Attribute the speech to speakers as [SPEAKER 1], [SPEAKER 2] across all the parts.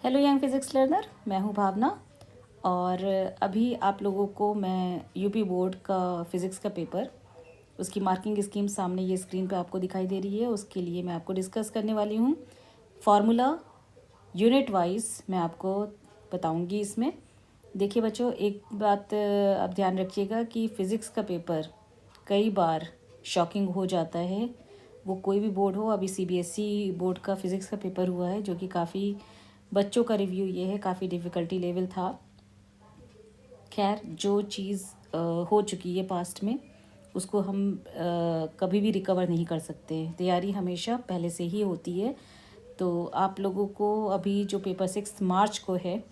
[SPEAKER 1] Hello young physics learner, मैं हूँ भावना। और अभी आप लोगों को मैं यूपी बोर्ड का फ़िज़िक्स का पेपर, उसकी मार्किंग स्कीम सामने ये स्क्रीन पे आपको दिखाई दे रही है। उसके लिए मैं आपको डिस्कस करने वाली हूँ। फार्मूला यूनिट वाइज मैं आपको बताऊँगी इसमें। देखिए बच्चों, एक बात आप ध्यान रखिएगा कि फ़िज़िक्स का पेपर कई बार शॉकिंग हो जाता है। वो कोई भी बोर्ड हो, अभी सीबीएसई बोर्ड का फ़िज़िक्स का पेपर हुआ है जो कि काफ़ी बच्चों का रिव्यू ये है, काफ़ी डिफ़िकल्टी लेवल था। खैर, जो चीज़ हो चुकी है पास्ट में, उसको हम कभी भी रिकवर नहीं कर सकते। तैयारी हमेशा पहले से ही होती है। तो आप लोगों को अभी जो पेपर 6 मार्च को है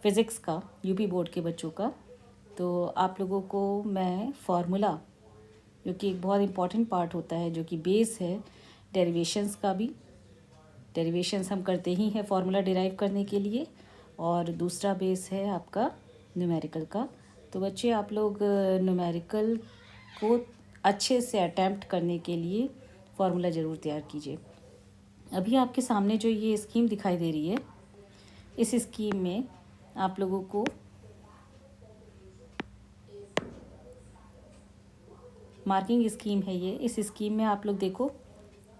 [SPEAKER 1] फ़िज़िक्स का, यूपी बोर्ड के बच्चों का, तो आप लोगों को मैं फार्मूला, जो कि एक बहुत इम्पॉर्टेंट पार्ट होता है, जो कि बेस है डेरिवेशंस का भी। डेरिवेशंस हम करते ही हैं फार्मूला डिराइव करने के लिए, और दूसरा बेस है आपका न्यूमेरिकल का। तो बच्चे, आप लोग न्यूमेरिकल को अच्छे से अटैम्प्ट करने के लिए फार्मूला ज़रूर तैयार कीजिए। अभी आपके सामने जो ये स्कीम दिखाई दे रही है, इस स्कीम में आप लोगों को मार्किंग स्कीम है ये। इस स्कीम में आप लोग देखो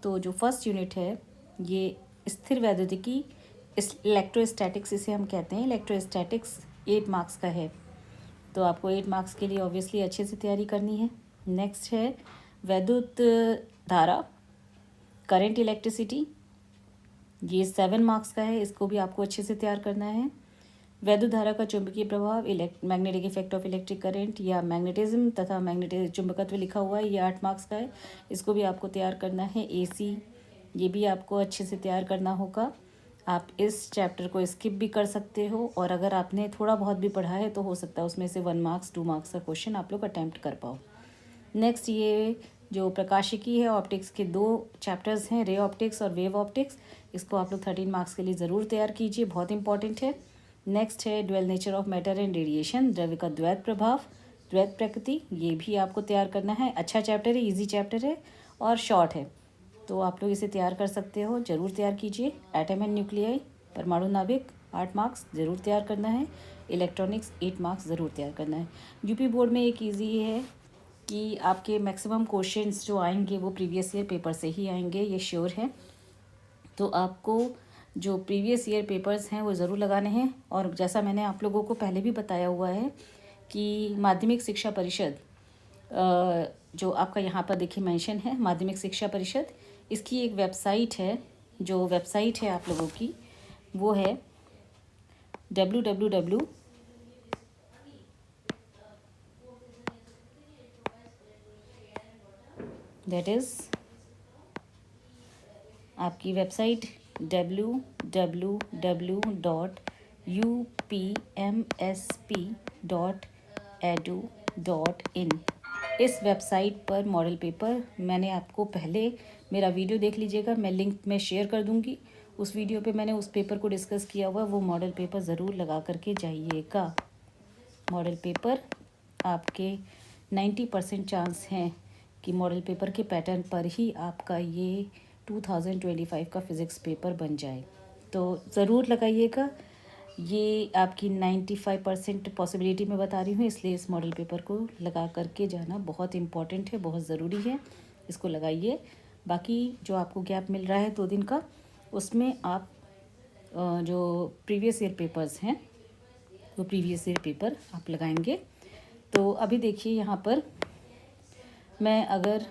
[SPEAKER 1] तो जो फर्स्ट यूनिट है ये स्थिर वैद्युतिकी, इस इलेक्ट्रोस्टैटिक्स इसे हम कहते हैं। इलेक्ट्रोस्टैटिक्स 8 मार्क्स का है, तो आपको 8 मार्क्स के लिए ऑब्वियसली अच्छे से तैयारी करनी है। नेक्स्ट है वैद्युत धारा, करंट इलेक्ट्रिसिटी, ये 7 मार्क्स का है, इसको भी आपको अच्छे से तैयार करना है। वैद्युत धारा का चुंबकीय प्रभाव, magnetic effect of electric current या मैग्नेटिज्म तथा मैग्नेटिक चुंबकत्व लिखा हुआ है, ये 8 मार्क्स का है, इसको भी आपको तैयार करना है। एसी, ये भी आपको अच्छे से तैयार करना होगा। आप इस चैप्टर को स्किप भी कर सकते हो, और अगर आपने थोड़ा बहुत भी पढ़ा है तो हो सकता है उसमें से 1 मार्क्स 2 मार्क्स का क्वेश्चन आप लोग अटैम्प्ट कर पाओ। नेक्स्ट, ये जो प्रकाशिकी है, ऑप्टिक्स के 2 चैप्टर्स हैं, रे ऑप्टिक्स और वेव ऑप्टिक्स, इसको आप लोग 13 मार्क्स के लिए ज़रूर तैयार कीजिए, बहुत इंपॉर्टेंट है। नेक्स्ट है dual nature of matter and radiation, द्रव्य का द्वैत प्रभाव, द्वैत प्रकृति, ये भी आपको तैयार करना है। अच्छा चैप्टर है, इजी चैप्टर है और शॉर्ट है, तो आप लोग इसे तैयार कर सकते हो, ज़रूर तैयार कीजिए। एटम एंड न्यूक्लियाई, परमाणु नाभिक, 8 मार्क्स ज़रूर तैयार करना है। इलेक्ट्रॉनिक्स 8 मार्क्स ज़रूर तैयार करना है। यूपी बोर्ड में एक ईजी है कि आपके मैक्सिमम क्वेश्चंस जो आएंगे वो प्रीवियस ईयर पेपर से ही आएंगे, ये श्योर है। तो आपको जो प्रीवियस ईयर पेपर्स हैं वो ज़रूर लगाने हैं। और जैसा मैंने आप लोगों को पहले भी बताया हुआ है कि माध्यमिक शिक्षा परिषद, जो आपका यहाँ पर देखिए मेंशन है, माध्यमिक शिक्षा परिषद, इसकी एक वेबसाइट है। जो वेबसाइट है आप लोगों की वो है www दैट इज़ आपकी वेबसाइट www.upmsp.edu.in। इस वेबसाइट पर मॉडल पेपर, मैंने आपको पहले मेरा वीडियो देख लीजिएगा, मैं लिंक में शेयर कर दूंगी। उस वीडियो पे मैंने उस पेपर को डिस्कस किया हुआ, वो मॉडल पेपर ज़रूर लगा करके जाइएगा। मॉडल पेपर आपके 90% चांस हैं कि मॉडल पेपर के पैटर्न पर ही आपका ये 2025 का फ़िज़िक्स पेपर बन जाए, तो ज़रूर लगाइएगा। ये आपकी 95% पॉसिबिलिटी में बता रही हूँ, इसलिए इस मॉडल पेपर को लगा करके जाना बहुत इम्पॉर्टेंट है, बहुत ज़रूरी है, इसको लगाइए। बाकी जो आपको गैप मिल रहा है 2 दिन का, उसमें आप जो प्रीवियस ईयर पेपर्स हैं वो प्रीवियस ईयर पेपर आप लगाएंगे। तो अभी देखिए यहाँ पर मैं अगर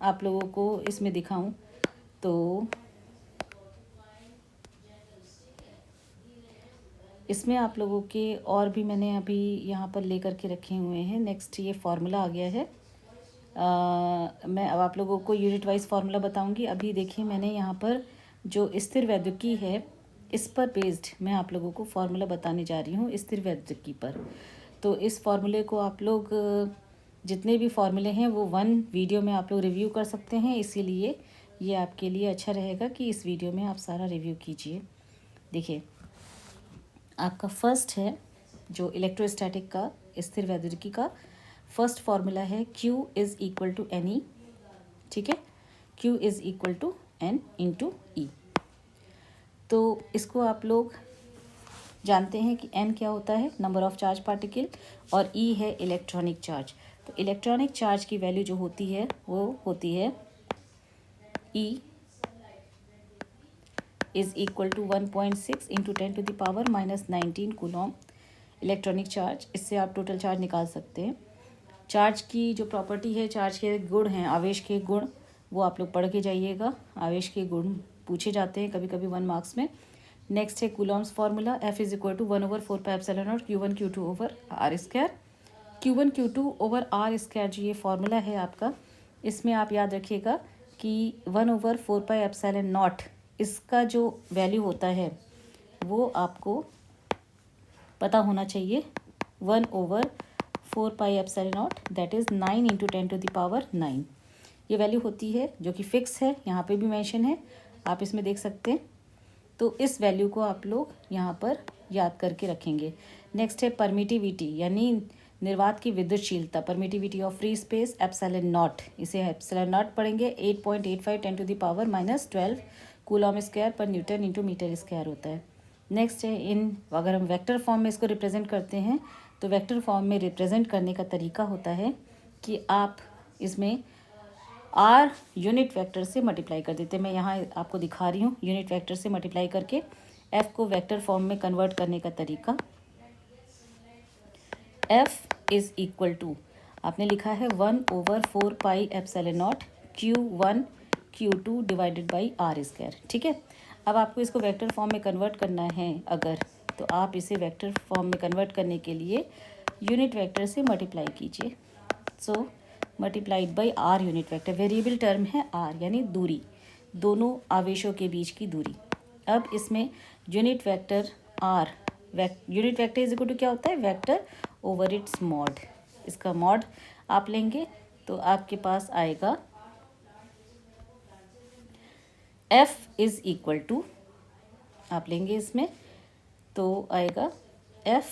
[SPEAKER 1] आप लोगों को इसमें दिखाऊं तो इसमें आप लोगों के और भी मैंने अभी यहाँ पर लेकर के रखे हुए हैं। नेक्स्ट ये फार्मूला आ गया है। मैं अब आप लोगों को यूनिट वाइज फार्मूला बताऊंगी। अभी देखिए मैंने यहाँ पर जो स्थिर वैद्युतिकी है, इस पर बेस्ड मैं आप लोगों को फार्मूला बताने जा रही हूँ, स्थिर वैद्युतिकी पर। तो इस फार्मूले को आप लोग जितने भी फार्मूले हैं वो 1 वीडियो में आप लोग रिव्यू कर सकते हैं, इसीलिए ये आपके लिए अच्छा रहेगा कि इस वीडियो में आप सारा रिव्यू कीजिए। देखिए, आपका फर्स्ट है जो इलेक्ट्रोस्टैटिक का, स्थिर वैद्युतिकी का फर्स्ट फार्मूला है Q is equal to NE। ठीक है, Q is equal to N into E। तो इसको आप लोग जानते हैं कि n क्या होता है, नंबर ऑफ चार्ज पार्टिकल, और e है इलेक्ट्रॉनिक चार्ज। तो इलेक्ट्रॉनिक चार्ज की वैल्यू जो होती है वो होती है E is equal to 1.6 into 10⁻⁻19 coulomb electronic charge. इससे आप टोटल चार्ज निकाल सकते हैं। चार्ज की जो प्रॉपर्टी है, चार्ज के गुण हैं, आवेश के गुण, वो आप लोग पढ़ के जाइएगा। आवेश के गुण पूछे जाते हैं कभी कभी 1 मार्क्स में। नेक्स्ट है coulomb's formula, F is equal to 1/4πε0 Q1 Q2 over R square. Q1 Q2 over R square जो ये फार्मूला है आपका, इसमें आप याद रखिएगा कि 1/4πε0 इसका जो वैल्यू होता है वो आपको पता होना चाहिए। 1/4πε0 दैट इज़ 9 इंटू 10⁻9 ये वैल्यू होती है, जो कि फिक्स है, यहाँ पे भी मेंशन है, आप इसमें देख सकते हैं। तो इस वैल्यू को आप लोग यहाँ पर याद करके रखेंगे। नेक्स्ट है परमिटिविटी, यानी निर्वात की विद्युतशीलता, परमिटिविटी ऑफ फ्री स्पेस ε0, इसे ε0 पढ़ेंगे। 8.85 10⁻⁻12 कूलॉम स्क्वायर पर न्यूटन इंटू मीटर स्क्वायर होता है। नेक्स्ट है अगर हम वेक्टर फॉर्म में इसको रिप्रेजेंट करते हैं, तो वेक्टर फॉर्म में रिप्रेजेंट करने का तरीका होता है कि आप इसमें r यूनिट वेक्टर से मल्टीप्लाई कर देते हैं। मैं यहाँ आपको दिखा रही हूँ यूनिट वेक्टर से मल्टीप्लाई करके f को वेक्टर फॉर्म में कन्वर्ट करने का तरीका। f इज़ इक्वल टू आपने लिखा है 1/4πε0 Q1 Q2 divided by are square. ठीक है, अब आपको इसको वेक्टर फॉर्म में कन्वर्ट करना है अगर, तो आप इसे वेक्टर फॉर्म में कन्वर्ट करने के लिए यूनिट वेक्टर से मल्टीप्लाई कीजिए। So multiplied by R unit vector, variable term है आर यानी दूरी, दोनों आवेशों के बीच की दूरी। अब इसमें unit vector R, unit vector is equal to क्या होता है, वेक्टर ओवर इट्स मॉड। इसका मॉड आप लेंगे तो आपके पास आएगा f इज़ इक्वल टू, आप लेंगे इसमें तो आएगा f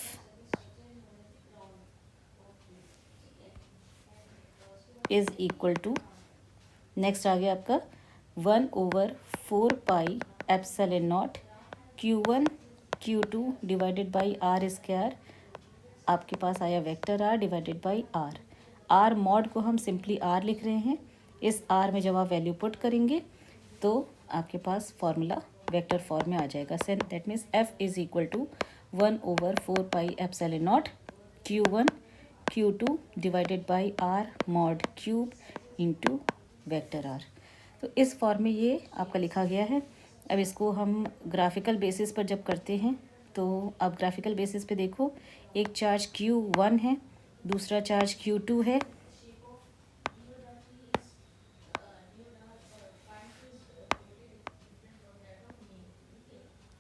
[SPEAKER 1] is equal to, next आ गया आपका 1/4πε0 Q1 Q2 divided by are square. आपके पास आया vector r divided by r mod को हम सिंपली r लिख रहे हैं। इस r में जब आप वैल्यू पुट करेंगे तो आपके पास फॉर्मूला वेक्टर फॉर्म में आ जाएगा। That means f is equal to 1/4πε0 Q1 Q2 divided by r mod cube into vector r। तो इस फॉर्म में ये आपका लिखा गया है। अब इसको हम ग्राफिकल बेसिस पर जब करते हैं, तो अब ग्राफिकल बेसिस पे देखो, एक चार्ज Q1 है, दूसरा चार्ज Q2 है।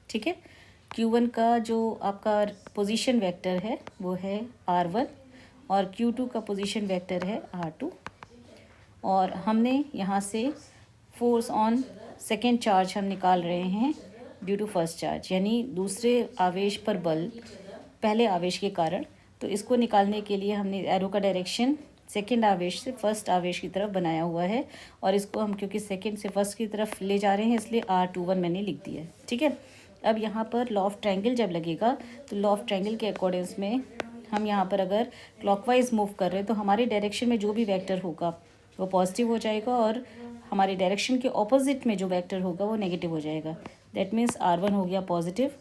[SPEAKER 1] ठीक है, Q1 का जो आपका पोजीशन वेक्टर है वो है R1 और Q2 का पोजीशन वेक्टर है R2। और हमने यहाँ से फोर्स ऑन सेकेंड चार्ज हम निकाल रहे हैं ड्यू टू फर्स्ट चार्ज, यानी दूसरे आवेश पर बल पहले आवेश के कारण। तो इसको निकालने के लिए हमने एरो का डायरेक्शन सेकेंड आवेश से फर्स्ट आवेश की तरफ बनाया हुआ है, और इसको हम क्योंकि सेकेंड से फर्स्ट की तरफ ले जा रहे हैं इसलिए R21 मैंने लिख दिया है। ठीक है, अब यहाँ पर लॉ ऑफ ट्रायंगल जब लगेगा तो लॉ ऑफ ट्रायंगल के अकॉर्डिंग्स में हम यहाँ पर अगर क्लॉकवाइज मूव कर रहे हैं तो हमारे डायरेक्शन में जो भी वेक्टर होगा वो पॉजिटिव हो जाएगा, और हमारे डायरेक्शन के ऑपोजिट में जो वेक्टर होगा वो नेगेटिव हो जाएगा। दैट मीन्स R1 हो गया पॉजिटिव,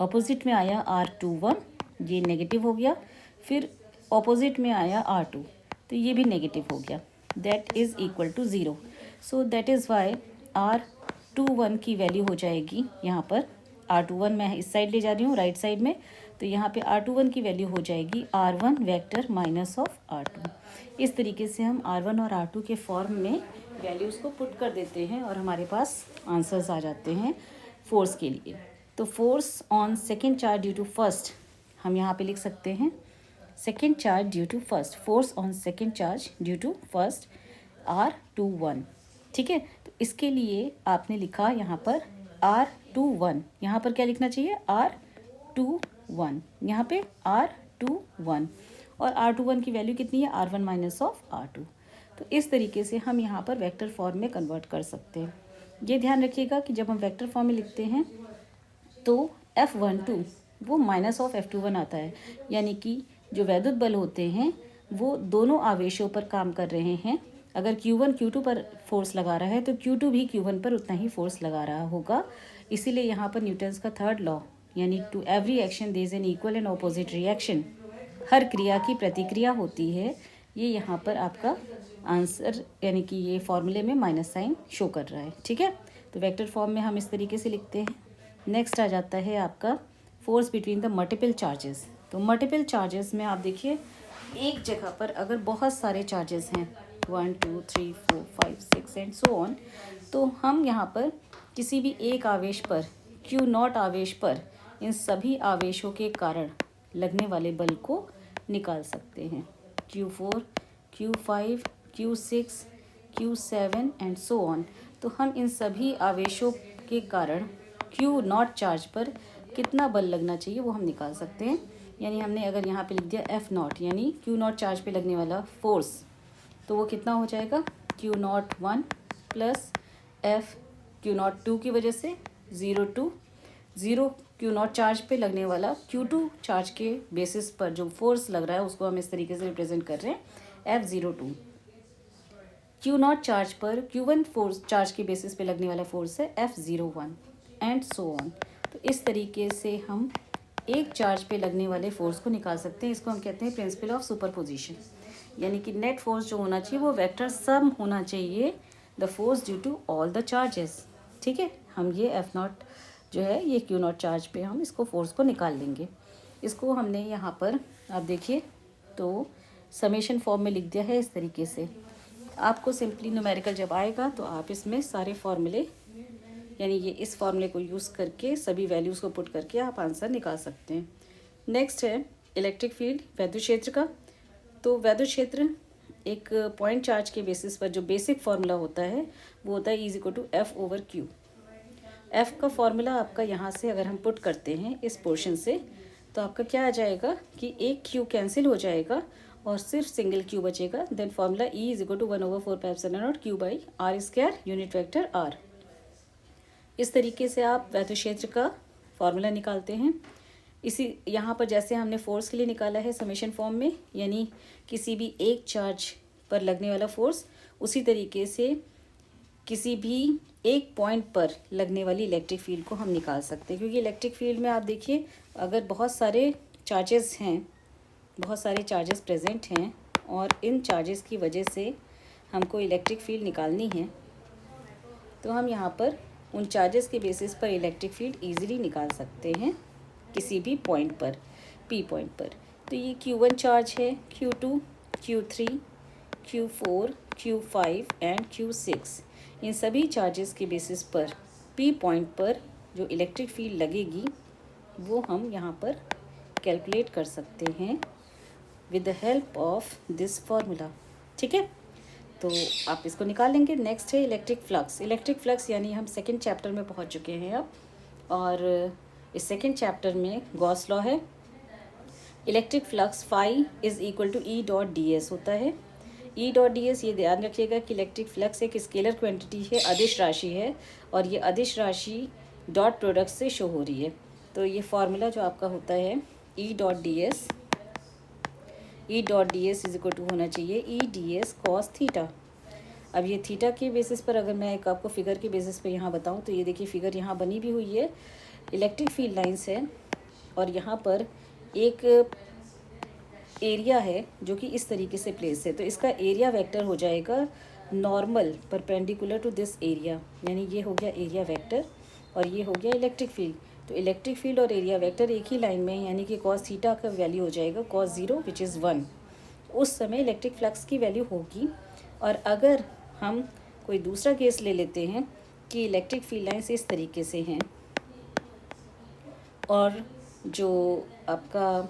[SPEAKER 1] ऑपोजिट में आया R21, ये नेगेटिव हो गया, फिर ऑपोजिट में आया R2 तो ये भी नेगेटिव हो गया। That is equal to 0। So that is why R21 की वैल्यू हो जाएगी यहाँ पर, R21 मैं इस साइड ले जा रही हूँ राइट साइड में, तो यहाँ पे R21 की वैल्यू हो जाएगी R1 vector minus of R2। इस तरीके से हम R1 और R2 के फॉर्म में वैल्यूज़ को पुट कर देते हैं और हमारे पास आंसर्स आ जाते हैं फोर्स के लिए। तो force on second charge due to first हम यहाँ पे लिख सकते हैं second charge due to first, force on second charge due to first R21। ठीक है, तो इसके लिए आपने लिखा यहाँ पर R21, यहाँ पर क्या लिखना चाहिए R21, यहाँ पे R21, और R21 की वैल्यू कितनी है R1 माइनस ऑफ R2। तो इस तरीके से हम यहाँ पर वेक्टर फॉर्म में कन्वर्ट कर सकते हैं। ये ध्यान रखिएगा कि जब हम वेक्टर फॉर्म में लिखते हैं तो F12 वो माइनस ऑफ F21 आता है, यानी कि जो वैद्युत बल होते हैं वो दोनों आवेशों पर काम कर रहे हैं। अगर Q1 Q2 पर फोर्स लगा रहा है तो Q2 भी Q1 पर उतना ही फोर्स लगा रहा होगा। इसीलिए यहाँ पर न्यूटन्स का थर्ड लॉ, यानी to every action there is an equal and opposite reaction, हर क्रिया की प्रतिक्रिया होती है, ये यहाँ पर आपका आंसर, यानी कि ये फॉर्मूले में माइनस साइन शो कर रहा है। ठीक है, तो वेक्टर फॉर्म में हम इस तरीके से लिखते हैं। नेक्स्ट आ जाता है आपका force between the multiple charges. तो मल्टीपल चार्जेस में आप देखिए, एक जगह पर अगर बहुत सारे चार्जेस हैं 1 2 3 4 5 6 एंड सो ऑन, तो हम यहाँ पर किसी भी एक आवेश पर, Q0 आवेश पर, इन सभी आवेशों के कारण लगने वाले बल को निकाल सकते हैं। Q4 Q5 Q6 Q7 and so on. तो हम इन सभी आवेशों के कारण Q0 चार्ज पर कितना बल लगना चाहिए वो हम निकाल सकते हैं। यानी हमने अगर यहाँ पे लिख दिया F0, यानी Q0 चार्ज पे लगने वाला फोर्स, तो वो कितना हो जाएगा Q0 1 प्लस F Q0 2 की वजह से 0 Q0 चार्ज पे लगने वाला Q2 चार्ज के बेसिस पर जो फोर्स लग रहा है उसको हम इस तरीके से रिप्रेजेंट कर रहे हैं F02। Q0 चार्ज पर Q1 फोर्स चार्ज के बेसिस पे लगने वाला फोर्स है F01 एंड सो ऑन। तो इस तरीके से हम एक चार्ज पे लगने वाले फोर्स को निकाल सकते हैं। इसको हम कहते हैं प्रिंसिपल ऑफ सुपरपोजिशन, यानी कि नेट फोर्स जो होना चाहिए वो वेक्टर सम होना चाहिए the force due to all the charges. ठीक है, हम ये F0 जो है ये Q0 चार्ज पे हम इसको फोर्स को निकाल लेंगे। इसको हमने यहाँ पर आप देखिए तो समेशन फॉर्म में लिख दिया है इस तरीके से। आपको सिंपली न्यूमेरिकल जब आएगा तो आप इसमें सारे फॉर्मूले, यानी ये इस फॉर्मूले को यूज़ करके सभी वैल्यूज़ को पुट करके आप आंसर निकाल सकते हैं। नेक्स्ट है इलेक्ट्रिक फील्ड, वैद्युत क्षेत्र का। तो वैद्युत क्षेत्र एक पॉइंट चार्ज के बेसिस पर जो बेसिक फार्मूला होता है वो होता है E=F/Q। F का फार्मूला आपका यहाँ से अगर हम पुट करते हैं इस पोर्शन से, तो आपका क्या आ जाएगा कि एक Q कैंसिल हो जाएगा और सिर्फ सिंगल Q बचेगा। Then formula E=1/4πε0Q/r² unit vector R। इस तरीके से आप वैद्युत क्षेत्र का फार्मूला निकालते हैं। इसी यहाँ पर जैसे हमने फोर्स के लिए निकाला है समेशन फॉर्म में, यानी किसी भी एक चार्ज पर लगने वाला फोर्स, उसी तरीके से किसी भी एक पॉइंट पर लगने वाली इलेक्ट्रिक फील्ड को हम निकाल सकते हैं। क्योंकि इलेक्ट्रिक फील्ड में आप देखिए अगर बहुत सारे चार्जेस हैं, बहुत सारे चार्जेस प्रेजेंट हैं और इन चार्जेस की वजह से हमको इलेक्ट्रिक फील्ड निकालनी है, तो हम यहाँ पर उन चार्जेस के बेसिस पर इलेक्ट्रिक फील्ड इजीली निकाल सकते हैं किसी भी पॉइंट पर, P पॉइंट पर। तो ये Q1 चार्ज है, Q2 Q3 Q4 Q5 and Q6। इन सभी चार्जेस के बेसिस पर P पॉइंट पर जो इलेक्ट्रिक फील्ड लगेगी वो हम यहाँ पर कैलकुलेट कर सकते हैं with the help of this formula. ठीक है, तो आप इसको निकाल लेंगे। नेक्स्ट है इलेक्ट्रिक फ्लक्स। इलेक्ट्रिक फ्लक्स यानी हम सेकंड चैप्टर में पहुंच चुके हैं अब, और इस सेकंड चैप्टर में गॉस लॉ है। इलेक्ट्रिक फ्लक्स फाई = E.ds होता है। E.ds, ये ध्यान रखिएगा कि इलेक्ट्रिक फ्लक्स एक स्केलर क्वांटिटी है, अदिश राशि है, और ये अदिश राशि डॉट प्रोडक्ट से शो हो रही है। तो ये फार्मूला जो आपका होता है E.ds होना चाहिए E.ds cos थीटा। अब ये थीटा के बेसिस पर अगर मैं एक आपको फिगर के बेसिस पर यहाँ बताऊँ तो ये देखिए फिगर यहाँ बनी भी हुई है, इलेक्ट्रिक फील्ड लाइंस है और यहाँ पर एक एरिया है जो कि इस तरीके से प्लेस है। तो इसका एरिया वेक्टर हो जाएगा normal perpendicular to this area, यानी ये हो गया एरिया वेक्टर और ये हो गया इलेक्ट्रिक फील्ड। तो इलेक्ट्रिक फील्ड और एरिया वेक्टर एक ही लाइन में, यानी कि cos थीटा का वैल्यू हो जाएगा cos 0 विच इज़ 1। उस समय इलेक्ट्रिक फ्लक्स की वैल्यू होगी। और अगर हम कोई दूसरा केस ले लेते हैं कि इलेक्ट्रिक फील्ड लाइन्स इस तरीके से हैं और जो आपका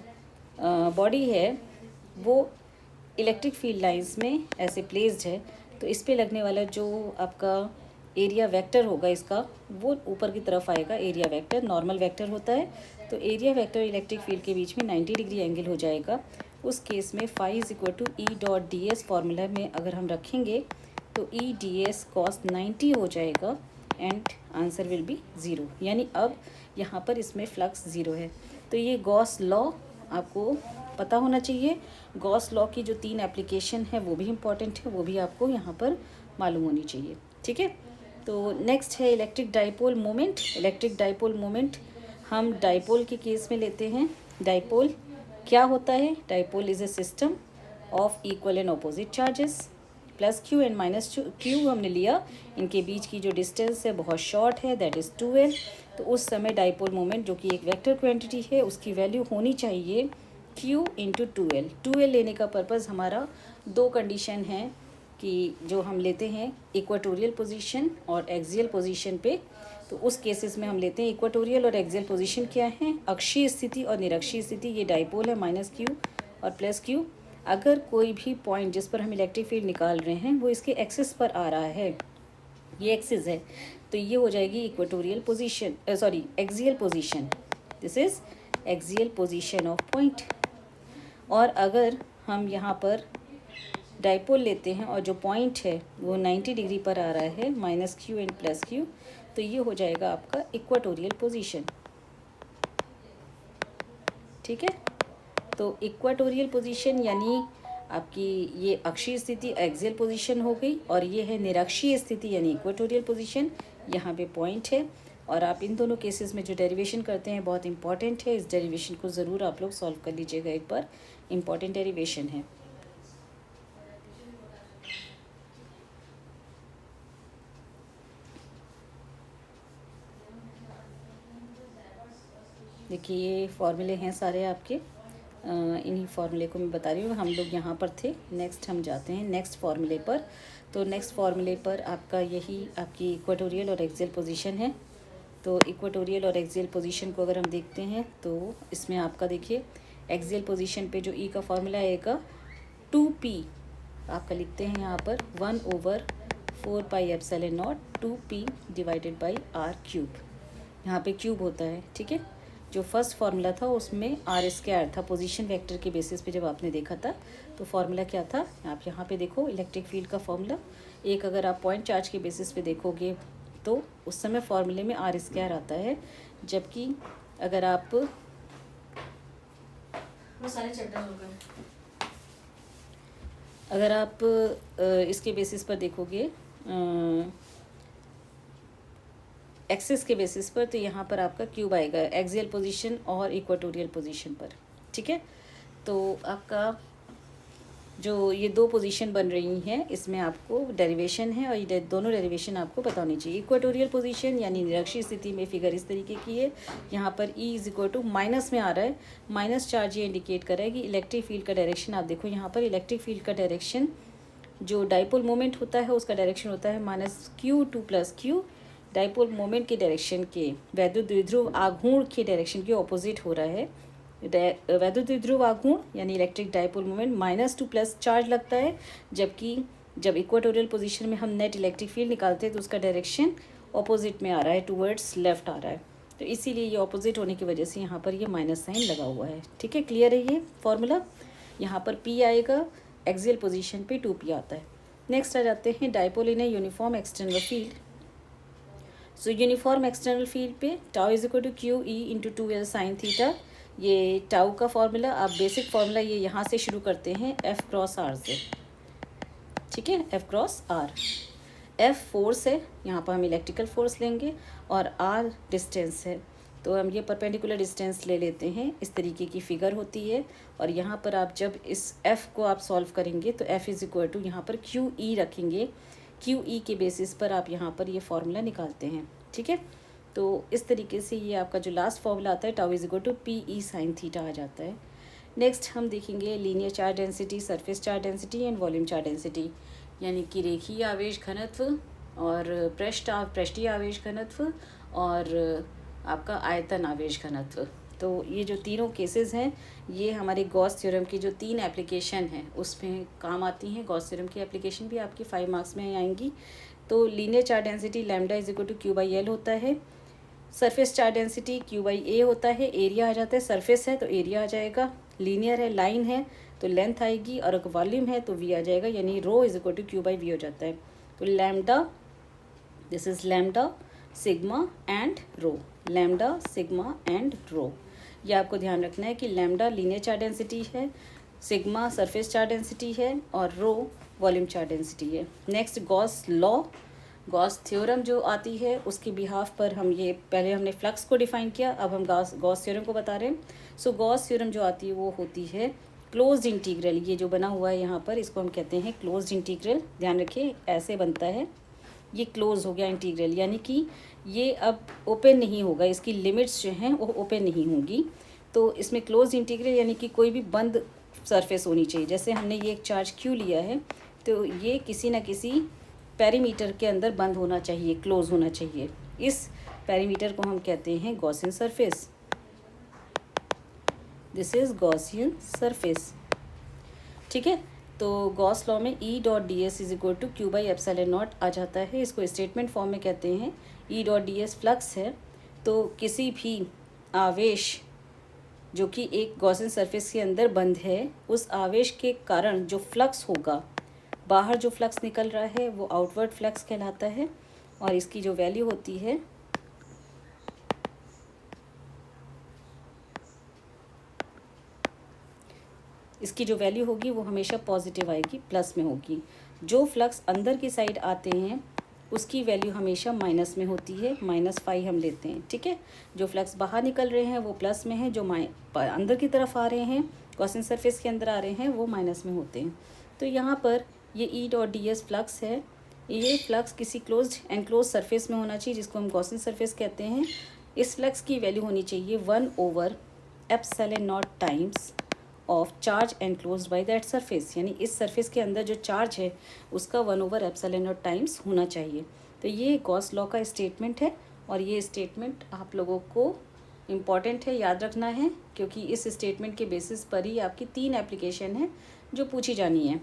[SPEAKER 1] बॉडी है वो इलेक्ट्रिक फील्ड लाइंस में ऐसे प्लेस्ड है, तो इस पे लगने वाला जो आपका एरिया वेक्टर होगा इसका वो ऊपर की तरफ आएगा। एरिया वेक्टर नॉर्मल वेक्टर होता है, तो एरिया वेक्टर इलेक्ट्रिक फील्ड के बीच में 90 डिग्री एंगल हो जाएगा। उस केस में फाई = E.ds फार्मूला में अगर हम रखेंगे तो E.ds cos 90 हो जाएगा एंड आंसर विल बी 0। यानी अब यहाँ पर इसमें फ्लक्स ज़ीरो है। तो ये गॉस लॉ आपको पता होना चाहिए। गॉस लॉ की जो 3 एप्लीकेशन है वो भी इम्पॉर्टेंट है, वो भी आपको यहाँ पर मालूम होनी चाहिए। ठीक है, तो नेक्स्ट है electric dipole moment. Electric dipole moment हम डाइपोल के केस में लेते हैं। डाइपोल क्या होता है? Dipole is a system of equal and opposite charges, plus Q and minus Q हमने लिया, इनके बीच की जो डिस्टेंस है बहुत शॉर्ट है, दैट इज़ 2l। तो उस समय डाइपोल मोमेंट जो कि एक वेक्टर क्वांटिटी है उसकी वैल्यू होनी चाहिए q इंटू 2l। 2l लेने का पर्पज़ हमारा 2 कंडीशन है कि जो हम लेते हैं इक्वाटोरियल पोजीशन और एक्सियल पोजीशन पे। तो उस केसेस में हम लेते हैं इक्वाटोरियल और एक्सियल पोजीशन क्या है, अक्षीय स्थिति और निरक्षीय स्थिति। ये डाइपोल है माइनस क्यू और प्लस क्यू। अगर कोई भी पॉइंट जिस पर हम इलेक्ट्रिक फील्ड निकाल रहे हैं वो इसके एक्सिस पर आ रहा है, ये एक्सिस है, तो ये हो जाएगी equatorial position, sorry axial position. This is axial position of point. और अगर हम यहाँ पर डाइपोल लेते हैं और जो पॉइंट है वो 90 डिग्री पर आ रहा है, minus Q and plus Q, तो ये हो जाएगा आपका इक्वाटोरियल पोजीशन। ठीक है, तो इक्वाटोरियल पोजीशन यानी आपकी ये अक्षीय स्थिति एक्सियल पोजीशन हो गई, और ये है निरक्षीय स्थिति यानी इक्वाटोरियल पोजीशन। यहाँ पे पॉइंट है, और आप इन दोनों केसेस में जो डेरिवेशन करते हैं बहुत इंपॉर्टेंट है। इस डेरिवेशन को ज़रूर आप लोग सॉल्व कर लीजिएगा एक बार, इम्पॉर्टेंट डेरिवेशन है। देखिए ये फॉर्मूले हैं सारे आपके, इन्हीं फार्मूले को मैं बता रही हूँ। हम लोग यहाँ पर थे, नेक्स्ट हम जाते हैं नेक्स्ट फार्मूले पर। तो नेक्स्ट फार्मूले पर आपका यही आपकी इक्वाटोरियल और एक्सियल पोजीशन है। तो इक्वाटोरियल और एक्सियल पोजीशन को अगर हम देखते हैं तो इसमें आपका देखिए एक्सियल पोजीशन पे जो ई का फार्मूला आएगा 2p आपका लिखते हैं यहाँ पर 1/4 pi epsilon not 2p divided by r cube. यहाँ पे क्यूब होता है। ठीक है, जो फर्स्ट फार्मूला था उसमें आर स्क्वायर था, पोजीशन वेक्टर के बेसिस पे जब आपने देखा था। तो फार्मूला क्या था, आप यहाँ पे देखो इलेक्ट्रिक फील्ड का फार्मूला। एक अगर आप पॉइंट चार्ज के बेसिस पे देखोगे तो उस समय फार्मूले में आर स्क्वायर आता है, जबकि अगर आप इसके बेसिस पर देखोगे एक्सिस के बेसिस पर, तो यहाँ पर आपका क्यूब आएगा एक्सियल पोजीशन और इक्वाटोरियल पोजीशन पर। ठीक है, तो आपका जो ये 2 पोजीशन बन रही हैं इसमें आपको डेरिवेशन है, और ये दोनों डेरिवेशन आपको पता होनी चाहिए। इक्वाटोरियल पोजीशन यानी निरक्षीय स्थिति में फिगर इस तरीके की है। यहाँ पर E is equal to minus में आ रहा है, माइनस चार्ज ये इंडिकेट कर रहा है कि इलेक्ट्रिक फील्ड का डायरेक्शन। आप देखो यहाँ पर इलेक्ट्रिक फील्ड का डायरेक्शन जो डाइपोल मोमेंट होता है उसका डायरेक्शन होता है -q two plus Q. Dipole moment के डायरेक्शन के वैद्युत द्विध्रुव आघूर्ण के डायरेक्शन के ऑपोजिट हो रहा है। वैद्युत द्विध्रुव आघूर्ण यानी electric dipole moment -2 plus charge लगता है, जबकि जब इक्वाटोरियल पोजीशन में हम नेट इलेक्ट्रिक फील्ड निकालते हैं तो उसका डायरेक्शन ऑपोजिट में आ रहा है, टूवर्ड्स लेफ्ट आ रहा है। तो इसीलिए ये ऑपोजिट होने की वजह से यहाँ पर ये माइनस साइन लगा हुआ है। ठीक है, क्लियर है ये फॉर्मूला। यहाँ पर P आएगा, एक्सियल पोजीशन पे 2p आता है। नेक्स्ट आ जाते हैं dipole in a uniform external field. So uniform external field पे tau is equal to Q E into 2l sine theta. ये टाउ का फॉर्मूला, आप बेसिक फार्मूला ये यहाँ से शुरू करते हैं F क्रॉस R से। ठीक है, F cross R। F force है, यहाँ पर हम इलेक्ट्रिकल फोर्स लेंगे, और R डिस्टेंस है, तो हम ये परपेंडिकुलर डिस्टेंस ले लेते हैं। इस तरीके की फिगर होती है, और यहाँ पर आप जब इस F को आप सॉल्व करेंगे तो F इज इक्वल टू यहाँ पर क्यू ई रखेंगे। क्यू ई के बेसिस पर आप यहाँ पर ये फार्मूला निकालते हैं। ठीक है, तो इस तरीके से ये आपका जो लास्ट फार्मूला आता है tau is equal to P E sine theta आ जाता है। नेक्स्ट हम देखेंगे linear charge density, surface charge density and volume charge density, यानी कि रेखीय आवेश घनत्व और पृष्ठीय आवेश घनत्व और आपका आयतन आवेश घनत्व। तो ये जो तीनों केसेस हैं ये हमारे गॉस थ्योरम की जो 3 एप्लीकेशन हैं उसमें काम आती हैं। गॉस थ्योरम की एप्लीकेशन भी आपकी 5 मार्क्स में आएंगी। तो linear charge density lambda is equal to Q by L होता है। Surface charge density Q by A होता है। एरिया आ जाता है, सरफेस है तो एरिया आ जाएगा, लीनियर है लाइन है तो लेंथ आएगी, और अगर वॉल्यूम है तो वी आ जाएगा, यानी rho is equal to Q by V हो जाता है। तो lambda, this is lambda sigma and rho, lambda sigma and rho. ये आपको ध्यान रखना है कि लैम्डा लीनियर चार्ज डेंसिटी है, सिग्मा सरफेस चार्ज डेंसिटी है और रो वॉल्यूम चार्ज डेंसिटी है। Next Gauss law, Gauss theorem जो आती है उसके बिहाफ पर हम ये पहले हमने फ्लक्स को डिफाइन किया, अब हम गॉस थ्योरम को बता रहे हैं। सो गॉस थ्योरम जो आती है वो होती है क्लोज्ड इंटीग्रल, ये जो बना हुआ है यहाँ पर इसको हम कहते हैं क्लोज्ड इंटीग्रल। ध्यान रखिए ऐसे बनता है, ये क्लोज हो गया इंटीग्रल, यानी कि ये अब ओपन नहीं होगा, इसकी लिमिट्स जो हैं वो ओपन नहीं होंगी। तो इसमें क्लोज इंटीग्रल यानी कि कोई भी बंद सरफेस होनी चाहिए। जैसे हमने ये एक चार्ज क्यू लिया है तो ये किसी न किसी पेरीमीटर के अंदर बंद होना चाहिए, क्लोज होना चाहिए। इस पेरीमीटर को हम कहते हैं Gaussian surface. This is Gaussian surface, ठीक है। तो गॉस लॉ में E dot D S is equal to Q by epsilon naught आ जाता है। इसको स्टेटमेंट फॉर्म में कहते हैं। E dot D S flux है, तो किसी भी आवेश जो कि एक गॉसियन सरफेस के अंदर बंद है, उस आवेश के कारण जो फ्लक्स होगा, बाहर जो फ्लक्स निकल रहा है वो आउटवर्ड फ्लक्स कहलाता है। और इसकी जो वैल्यू होती है होगी वो हमेशा पॉजिटिव आएगी, प्लस में होगी। जो फ्लक्स अंदर की साइड आते हैं उसकी वैल्यू हमेशा माइनस में होती है, -5 हम लेते हैं, ठीक है। जो फ्लक्स बाहर निकल रहे हैं वो प्लस में है, जो अंदर की तरफ आ रहे हैं, गॉसियन सरफेस के अंदर आ रहे हैं, वो माइनस में होते हैं। तो यहाँ पर ये ई डॉट डी एस फ्लक्स है, ये फ्लक्स किसी क्लोज्ड एनक्लोज सरफेस में होना चाहिए जिसको हम गॉसियन सरफेस कहते हैं। इस फ्लक्स की वैल्यू होनी चाहिए 1/एप्सिलॉन naught times of charge enclosed by that surface, यानी इस सरफेस के अंदर जो चार्ज है उसका 1/एप्सिलॉन नॉट टाइम्स होना चाहिए। तो ये गॉस लॉ का स्टेटमेंट है और ये स्टेटमेंट आप लोगों को इम्पॉर्टेंट है, याद रखना है, क्योंकि इस स्टेटमेंट के बेसिस पर ही आपकी 3 एप्लीकेशन है जो पूछी जानी है।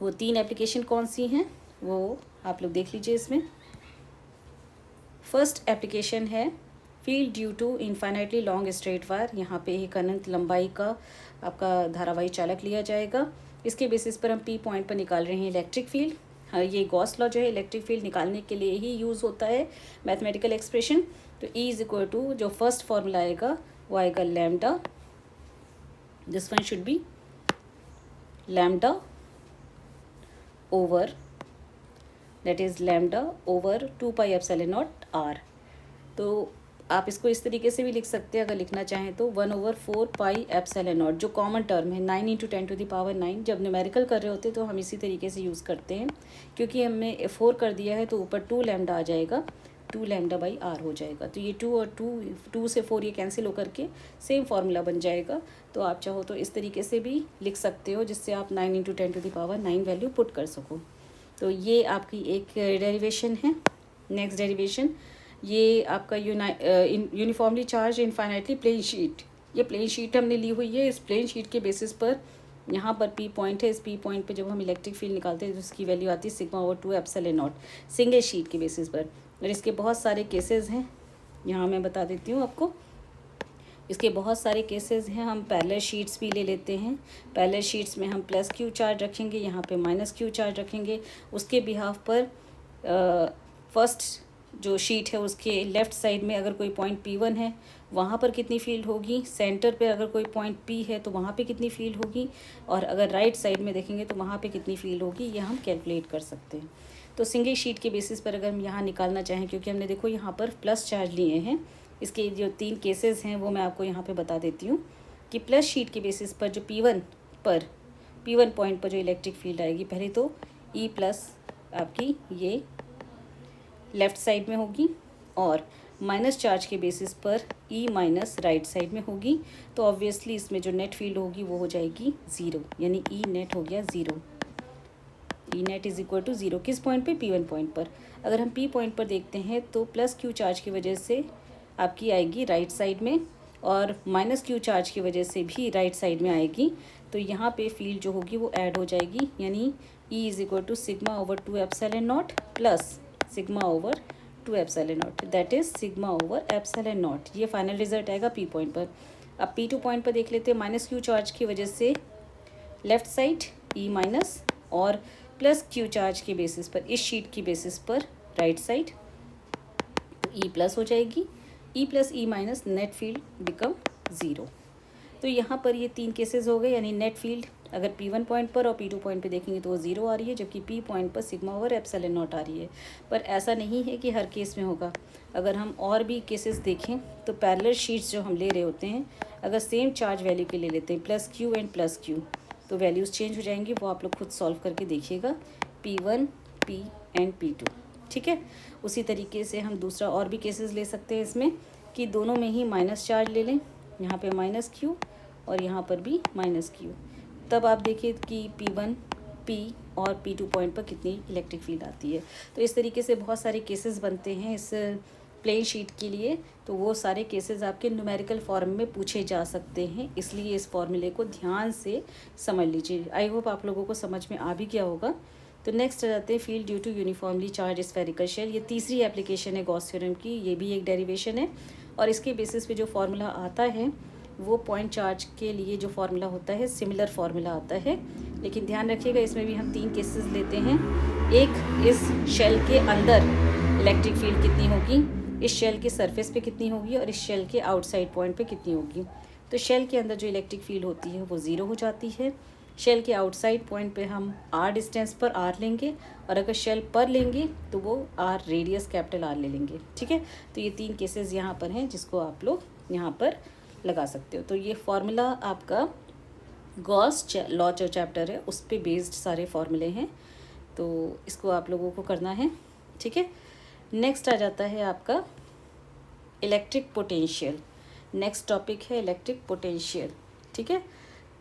[SPEAKER 1] वो 3 एप्लीकेशन कौन सी हैं वो आप लोग देख लीजिए इसमें। फर्स्ट एप्लीकेशन है field due to infinitely long straight wire. यहाँ पे एक अनंत लंबाई का आपका धारावाही चालक लिया जाएगा। इसके बेसिस पर हम पी पॉइंट पर निकाल रहे हैं इलेक्ट्रिक फील्ड। हाँ, ये गॉस लॉ जो है इलेक्ट्रिक फील्ड निकालने के लिए ही यूज़ होता है, मैथमेटिकल एक्सप्रेशन। तो ई इज इक्वल टू जो फर्स्ट फॉर्मूला आएगा वो आएगा lambda, this one should be lambda over, that is lambda over 2 pi epsilon naught R. तो आप इसको इस तरीके से भी लिख सकते हैं, अगर लिखना चाहें तो 1/4 पाई एप्सिलॉन नॉट, जो कॉमन टर्म है 9 × 10⁻⁹। जब न्यूमेरिकल कर रहे होते तो हम इसी तरीके से यूज़ करते हैं, क्योंकि हमने 4 कर दिया है तो ऊपर 2 लैम्डा आ जाएगा, 2 लैम्डा बाई आर हो जाएगा। तो ये 2 और 2 से 4 ये कैंसिल होकर के सेम फार्मूला बन जाएगा। तो आप चाहो तो इस तरीके से भी लिख सकते हो, जिससे आप 9 × 10⁻⁹ वैल्यू पुट कर सको। तो ये आपकी एक डेरिवेशन है। नेक्स्ट डेरिवेशन, ये आपका uniformly charge infinitely plane sheet. ये प्लेन शीट हमने ली हुई है। इस प्लेन शीट के बेसिस पर यहाँ पर पी पॉइंट है, इस पी पॉइंट पे जब हम इलेक्ट्रिक फील्ड निकालते हैं तो उसकी वैल्यू आती है σ/2 एप्सिलॉन नॉट, सिंगल शीट के बेसिस पर। और इसके बहुत सारे केसेस हैं, यहाँ मैं बता देती हूँ आपको। इसके बहुत सारे केसेस हैं। हम पैरेलल शीट्स भी ले लेते हैं। पैरेलल शीट्स में हम +q चार्ज रखेंगे, यहाँ पे -q चार्ज रखेंगे। उसके बिहाफ पर फर्स्ट जो शीट है उसके लेफ़्ट साइड में अगर कोई पॉइंट P1 है वहाँ पर कितनी फील्ड होगी, सेंटर पे अगर कोई पॉइंट P है तो वहाँ पे कितनी फील्ड होगी, और अगर राइट साइड में देखेंगे तो वहाँ पे कितनी फील्ड होगी, ये हम कैलकुलेट कर सकते हैं। तो सिंगल शीट के बेसिस पर अगर हम यहाँ निकालना चाहें, क्योंकि हमने देखो यहाँ पर प्लस चार्ज लिए हैं, इसके जो 3 केसेस हैं वो मैं आपको यहाँ पे बता देती हूँ कि प्लस शीट के बेसिस पर जो P1 पॉइंट पर जो इलेक्ट्रिक फील्ड आएगी, पहले तो E+ आपकी ये लेफ़्ट साइड में होगी, और माइनस चार्ज के बेसिस पर E- राइट साइड में होगी। तो ऑब्वियसली इसमें जो नेट फील्ड होगी वो हो जाएगी 0, यानी E नेट हो गया 0। E net is equal to 0 किस पॉइंट पे, P1 पॉइंट पर। अगर हम P पॉइंट पर देखते हैं तो +q चार्ज की वजह से आपकी आएगी राइट साइड में, और -q चार्ज की वजह से भी राइट साइड में आएगी। तो यहाँ पे फील्ड जो होगी वो ऐड हो जाएगी, यानी E is equal to σ/2 epsilon naught plus σ/2 epsilon naught, that is σ/2 epsilon naught. ये फाइनल रिजल्ट आएगा P पॉइंट पर। अब P2 पॉइंट पर देख लेते हैं। -q चार्ज की वजह से लेफ़्ट साइड E- और +q चार्ज के बेसिस पर, इस शीट की बेसिस पर राइट साइड ई प्लस हो जाएगी, E plus E minus, net field become zero. तो यहाँ पर ये 3 केसेस हो गए, यानी नेट फील्ड अगर P1 पॉइंट पर और P2 पॉइंट पे देखेंगे तो वो ज़ीरो आ रही है, जबकि P पॉइंट पर सिग्मा ओवर एप्सिलॉन नॉट आ रही है। पर ऐसा नहीं है कि हर केस में होगा। अगर हम और भी केसेस देखें तो पैरेलल शीट्स जो हम ले रहे होते हैं, अगर सेम चार्ज वैल्यू के ले लेते हैं plus Q and plus Q, तो वैल्यूज़ चेंज हो जाएंगी। वो आप लोग खुद सॉल्व करके देखिएगा, P1 P एंड P2, ठीक है। उसी तरीके से हम दूसरा और भी केसेस ले सकते हैं इसमें, कि दोनों में ही माइनस चार्ज ले लें, यहाँ पे माइनस क्यू और यहाँ पर भी माइनस क्यू। तब आप देखिए कि P1 P और P2 पॉइंट पर कितनी इलेक्ट्रिक फील्ड आती है। तो इस तरीके से बहुत सारे केसेस बनते हैं इस प्लेन शीट के लिए। तो वो सारे केसेस आपके न्यूमेरिकल फॉर्म में पूछे जा सकते हैं, इसलिए इस फॉर्मूले को ध्यान से समझ लीजिए। आई होप आप लोगों को समझ में आ भी गया होगा। तो नेक्स्ट आ जाते हैं field due to uniformly charge spherical shell. ये तीसरी एप्लीकेशन है गॉस थ्योरम की, ये भी एक डेरिवेशन है और इसके बेसिस पे जो फार्मूला आता है वो पॉइंट चार्ज के लिए जो फार्मूला होता है सिमिलर फार्मूला आता है। लेकिन ध्यान रखिएगा इसमें भी हम 3 केसेस लेते हैं। एक, इस शेल के अंदर इलेक्ट्रिक फील्ड कितनी होगी, इस शेल के सरफेस पे कितनी होगी और इस शेल के आउटसाइड पॉइंट पे कितनी होगी। तो शेल के अंदर जो इलेक्ट्रिक फील्ड होती है वो ज़ीरो हो जाती है। शेल के आउटसाइड पॉइंट पे हम आर डिस्टेंस पर आर लेंगे और अगर शेल पर लेंगे तो वो आर रेडियस कैपिटल आर ले लेंगे, ठीक है। तो ये 3 केसेस यहाँ पर हैं जिसको आप लोग यहाँ पर लगा सकते हो। तो ये फार्मूला आपका गॉस लॉ जो चैप्टर है उस पे बेस्ड सारे फार्मूले हैं, तो इसको आप लोगों को करना है, ठीक है। नेक्स्ट आ जाता है आपका इलेक्ट्रिक पोटेंशियल। नेक्स्ट टॉपिक है इलेक्ट्रिक पोटेंशियल, ठीक है।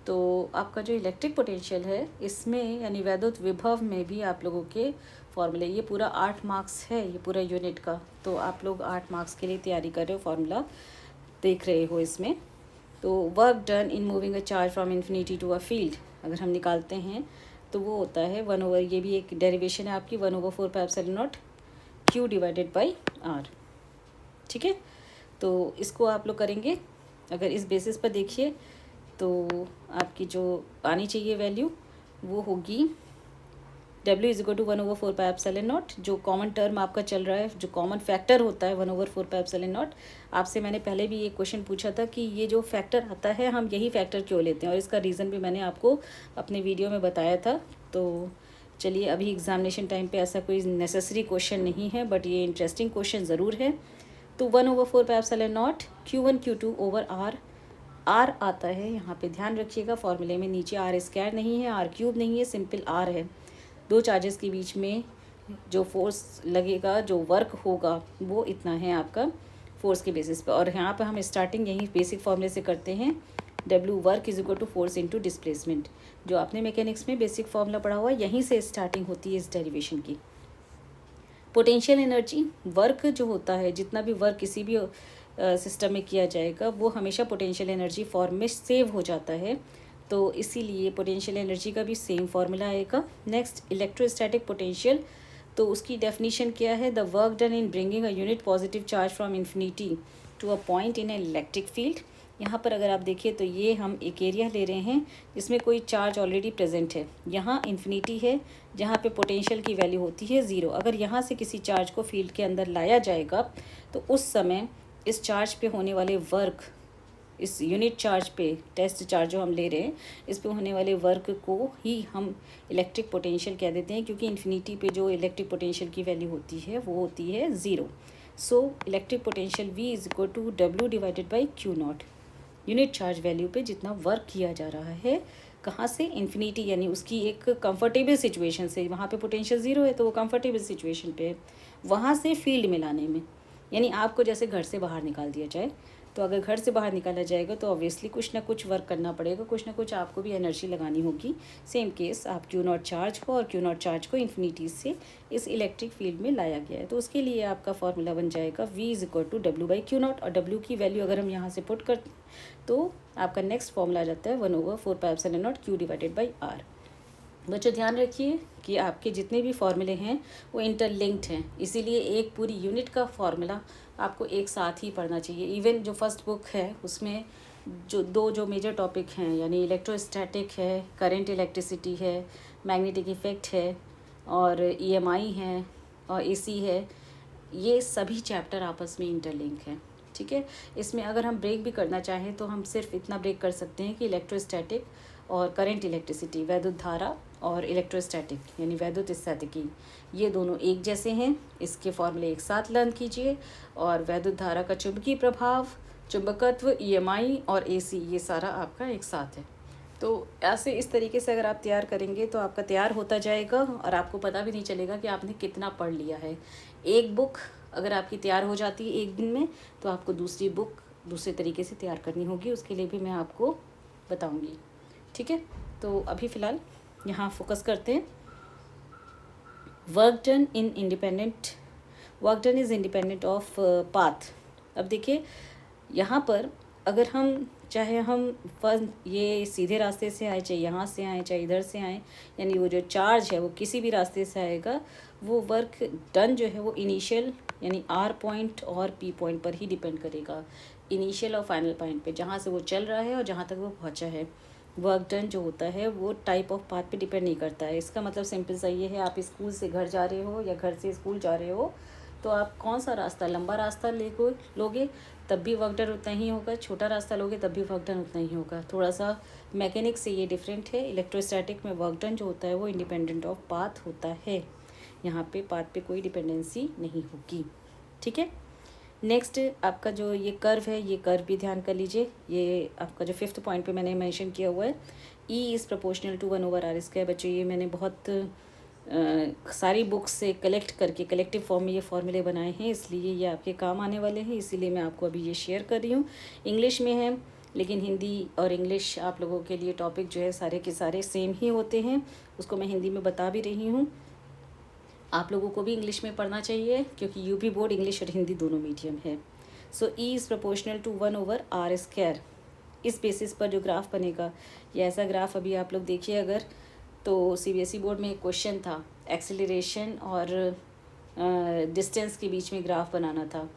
[SPEAKER 1] तो आपका जो इलेक्ट्रिक पोटेंशियल है इसमें यानी वैद्युत विभव में भी आप लोगों के फॉर्मूले, ये पूरा 8 मार्क्स है, ये पूरा यूनिट का। तो आप लोग 8 मार्क्स के लिए तैयारी कर रहे हो, फार्मूला देख रहे हो इसमें। तो work done in moving a charge from infinity to a field अगर हम निकालते हैं तो वो होता है 1/, ये भी एक डेरिवेशन है आपकी, 1/4 pi epsilon not Q divided by R, ठीक है। तो इसको आप लोग करेंगे, अगर इस बेसिस पर देखिए तो आपकी जो आनी चाहिए वैल्यू वो होगी W is equal to 1/4 pi epsilon naught. जो कॉमन टर्म आपका चल रहा है, जो कॉमन फैक्टर होता है 1/4 पाई एप्सिलॉन नॉट। आपसे मैंने पहले भी एक क्वेश्चन पूछा था कि ये जो फैक्टर आता है हम यही फैक्टर क्यों लेते हैं, और इसका रीज़न भी मैंने आपको अपने वीडियो में बताया था। तो चलिए, अभी एग्जामिनेशन टाइम पे ऐसा कोई नेसेसरी क्वेश्चन नहीं है, बट ये इंटरेस्टिंग क्वेश्चन ज़रूर है। तो 1/4 pi epsilon not Q1 Q2 over R, R आता है यहाँ पे, ध्यान रखिएगा फॉर्मूले में नीचे R² नहीं है, R³ नहीं है, सिंपल R है। दो चार्जेस के बीच में जो फोर्स लगेगा, जो वर्क होगा वो इतना है आपका फोर्स के बेसिस पे। और यहाँ पे हम स्टार्टिंग यही बेसिक फॉर्मूले से करते हैं, W work is equal to force into displacement. जो आपने मैकेनिक्स में बेसिक फॉर्मूला पढ़ा हुआ है यहीं से स्टार्टिंग होती है इस डेरिवेशन की। पोटेंशियल एनर्जी, वर्क जो होता है, जितना भी वर्क किसी भी सिस्टम में किया जाएगा वो हमेशा पोटेंशियल एनर्जी फॉर्म में सेव हो जाता है। तो इसीलिए पोटेंशियल एनर्जी का भी सेम फार्मूला आएगा। नेक्स्ट, इलेक्ट्रोस्टैटिक पोटेंशियल, तो उसकी डेफिनेशन क्या है, the work done in bringing a unit positive charge from infinity to a point in an electric field. यहाँ पर अगर आप देखिए तो ये हम एक एरिया ले रहे हैं जिसमें कोई चार्ज ऑलरेडी प्रेजेंट है। यहाँ इन्फिनिटी है जहाँ पे पोटेंशियल की वैल्यू होती है 0। अगर यहाँ से किसी चार्ज को फील्ड के अंदर लाया जाएगा तो उस समय इस चार्ज पे होने वाले वर्क, इस यूनिट चार्ज पे, टेस्ट चार्ज जो हम ले रहे हैं इस पे होने वाले वर्क को ही हम इलेक्ट्रिक पोटेंशियल कह देते हैं, क्योंकि इन्फिनिटी पे जो इलेक्ट्रिक पोटेंशियल की वैल्यू होती है वो होती है 0। So electric potential V is equal to W divided by Q0। Unit charge value पे जितना वर्क किया जा रहा है, कहाँ से, इन्फिनिटी, यानी उसकी एक कंफर्टेबल सिचुएशन से, वहाँ पे पोटेंशियल 0 है तो वो कंफर्टेबल सिचुएशन पे है, वहाँ से फील्ड में लाने में। यानी आपको जैसे घर से बाहर निकाल दिया जाए, तो अगर घर से बाहर निकाला जाएगा तो ऑब्वियसली कुछ ना कुछ वर्क करना पड़ेगा, कुछ ना कुछ आपको भी एनर्जी लगानी होगी। सेम केस, आप Q0 चार्ज को और Q0 चार्ज को इन्फिनिटी से इस इलेक्ट्रिक फील्ड में लाया गया है। तो उसके लिए आपका फॉर्मूला बन जाएगा V is equal to W by Q0, और W की वैल्यू अगर हम यहाँ से पुट कर तो आपका नेक्स्ट फॉर्मूला आ जाता है 1/4 pi epsilon not Q divided by R। बच्चों ध्यान रखिए कि आपके जितने भी फॉर्मूले हैं वो इंटरलिंक्ड हैं, इसीलिए एक पूरी यूनिट का फॉर्मूला आपको एक साथ ही पढ़ना चाहिए। इवन जो फर्स्ट बुक है उसमें जो मेजर टॉपिक हैं, यानी इलेक्ट्रोस्टैटिक है, करंट इलेक्ट्रिसिटी है, मैग्नेटिक इफेक्ट है, और EMI है और AC है, ये सभी चैप्टर आपस में इंटरलिंक हैं, ठीक है। इसमें अगर हम ब्रेक भी करना चाहें तो हम सिर्फ इतना ब्रेक कर सकते हैं कि इलेक्ट्रोस्टैटिक और करंट इलेक्ट्रिसिटी, वैद्युत धारा और इलेक्ट्रोस्टैटिक यानी वैद्युत स्थितिकी, ये दोनों एक जैसे हैं। इसके फॉर्मूले एक साथ लर्न कीजिए। और वैद्युत धारा का चुंबकीय प्रभाव, चुंबकत्व, EMI और AC, ये सारा आपका एक साथ है। तो ऐसे इस तरीके से अगर आप तैयार करेंगे तो आपका तैयार होता जाएगा और आपको पता भी नहीं चलेगा कि आपने कितना पढ़ लिया है। एक बुक अगर आपकी तैयार हो जाती है एक दिन में, तो आपको दूसरी बुक दूसरे तरीके से तैयार करनी होगी, उसके लिए भी मैं आपको बताऊंगी, ठीक है। तो अभी फ़िलहाल यहाँ फोकस करते हैं। Work done is independent of path. अब देखिए यहाँ पर अगर हम चाहे हम फर्स्ट ये सीधे रास्ते से आए, चाहे यहाँ से आए, चाहे इधर से आए, यानी वो जो चार्ज है वो किसी भी रास्ते से आएगा, वो वर्क डन जो है वो इनिशियल यानी R पॉइंट और P पॉइंट पर ही डिपेंड करेगा। इनिशियल और फाइनल पॉइंट पे, जहाँ से वो चल रहा है और जहाँ तक वो पहुँचा है। वर्क डन जो होता है वो टाइप ऑफ पाथ पे डिपेंड नहीं करता है। इसका मतलब सिंपल सा ये है, आप स्कूल से घर जा रहे हो या घर से स्कूल जा रहे हो, तो आप कौन सा रास्ता, लंबा रास्ता लोगे तब भी वर्क डन उतना ही होगा, छोटा रास्ता लोगे तब भी वर्क डन उतना ही होगा। थोड़ा सा मैकेनिक्स से ये डिफरेंट है। इलेक्ट्रोस्टैटिक में वर्क डन जो होता है वो इंडिपेंडेंट ऑफ पाथ होता है। यहाँ पे पाथ पे कोई डिपेंडेंसी नहीं होगी, ठीक है। नेक्स्ट आपका जो ये कर्व है, ये कर्व भी ध्यान कर लीजिए। ये आपका जो 5th पॉइंट पे मैंने मेंशन किया हुआ है, E is proportional to 1/r²। बच्चों ये मैंने बहुत सारी बुक्स से कलेक्ट करके कलेक्टिव फॉर्म में ये फॉर्मूले बनाए हैं, इसलिए ये आपके काम आने वाले हैं, इसीलिए मैं आपको अभी ये शेयर कर रही हूँ। इंग्लिश में है, लेकिन हिंदी और इंग्लिश आप लोगों के लिए टॉपिक जो है सारे के सारे सेम ही होते हैं। उसको मैं हिंदी में बता भी रही हूँ। आप लोगों को भी इंग्लिश में पढ़ना चाहिए क्योंकि यूपी बोर्ड इंग्लिश और हिंदी दोनों मीडियम है। So E is proportional to 1/r²। इस बेसिस पर जो ग्राफ बनेगा, ये ऐसा ग्राफ अभी आप लोग देखिए अगर, तो CBSE बोर्ड में एक क्वेश्चन था, एक्सेलरेशन और डिस्टेंस के बीच में ग्राफ बनाना था।